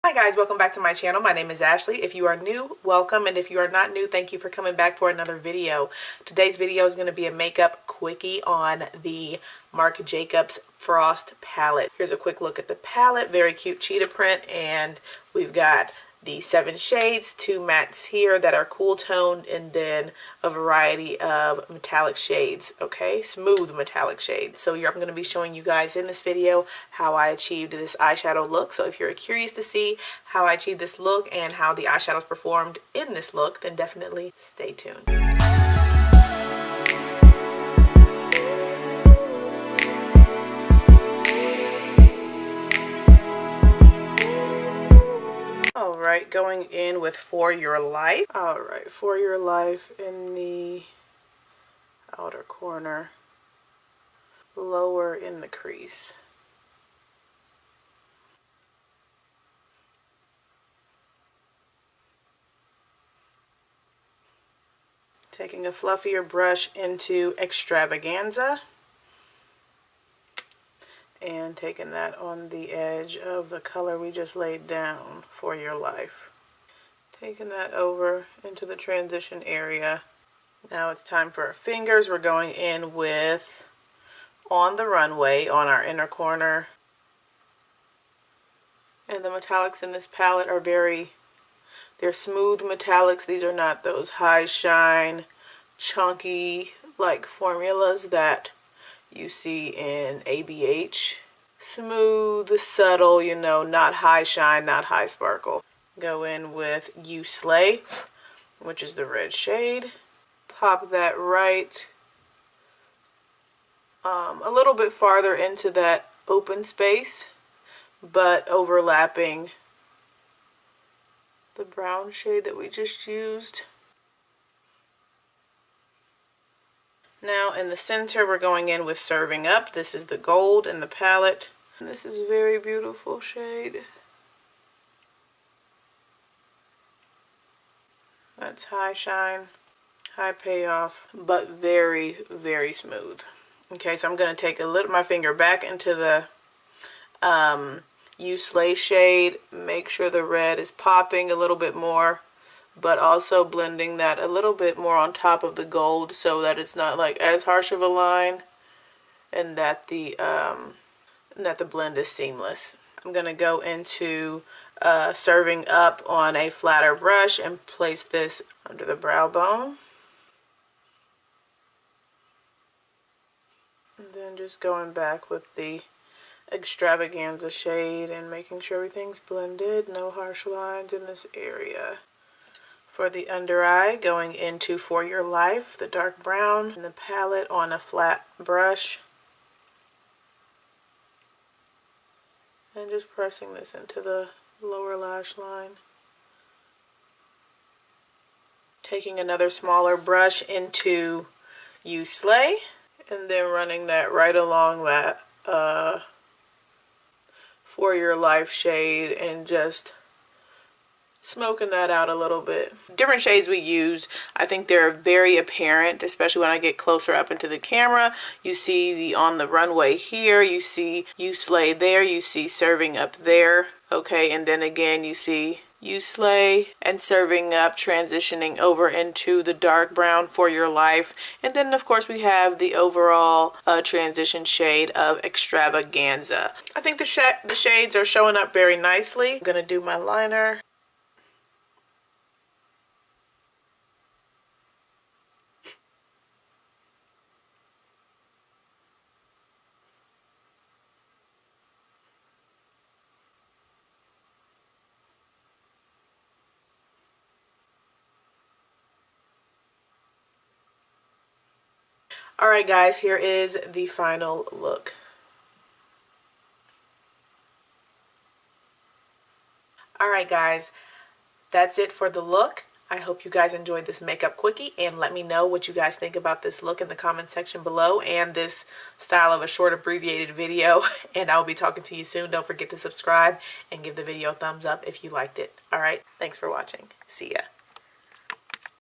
Hi guys, welcome back to my channel. My name is Ashley. If you are new, welcome, and if you are not new, thank you for coming back for another video. Today's video is going to be a makeup quickie on the Marc Jacobs Frost palette. Here's a quick look at the palette. Very cute cheetah print, and we've got the 7 shades, 2 mattes here that are cool toned, and then a variety of metallic shades, okay? Smooth metallic shades. So I'm going to be showing you guys in this video how I achieved this eyeshadow look. So if you're curious to see how I achieved this look and how the eyeshadows performed in this look, then definitely stay tuned. Alright, going in with For Your Life. Alright, For Your Life in the outer corner, lower in the crease. Taking a fluffier brush into Extravaganza and taking that on the edge of the color we just laid down, For Your Life. Taking that over into the transition area. Now it's time for our fingers. We're going in with On the Runway on our inner corner. And the metallics in this palette are they're smooth metallics. These are not those high shine, chunky like formulas that you see in ABH. Smooth, subtle, you know, not high shine, not high sparkle. Go in with You Slay, which is the red shade. Pop that right a little bit farther into that open space, but overlapping the brown shade that we just used. Now in the center we're going in with Serving Up. This is the gold in the palette. And this is a very beautiful shade. That's high shine, high payoff, but very, very smooth. Okay, so I'm going to take my finger back into the You Slay shade. Make sure the red is popping a little bit more, but also blending that a little bit more on top of the gold so that it's not like as harsh of a line, and that the blend is seamless. I'm going to go into Serving Up on a flatter brush and place this under the brow bone. And then just going back with the Extravaganza shade and making sure everything's blended, no harsh lines in this area. For the under eye, going into For Your Life, the dark brown in the palette on a flat brush. And just pressing this into the lower lash line. Taking another smaller brush into You Slay, and then running that right along that For Your Life shade and just smoking that out a little bit. Different shades we used, I think they're very apparent, especially when I get closer up into the camera. You see the On the Runway here, you see You Slay there, you see Serving Up there, okay, and then again you see You Slay and Serving Up transitioning over into the dark brown For Your Life. And then of course we have the overall transition shade of Extravaganza. I think the shades are showing up very nicely. I'm gonna do my liner. Alright guys, here is the final look. Alright guys, that's it for the look. I hope you guys enjoyed this makeup quickie, and let me know what you guys think about this look in the comment section below and this style of a short abbreviated video. And I'll be talking to you soon. Don't forget to subscribe and give the video a thumbs up if you liked it. Alright, thanks for watching. See ya.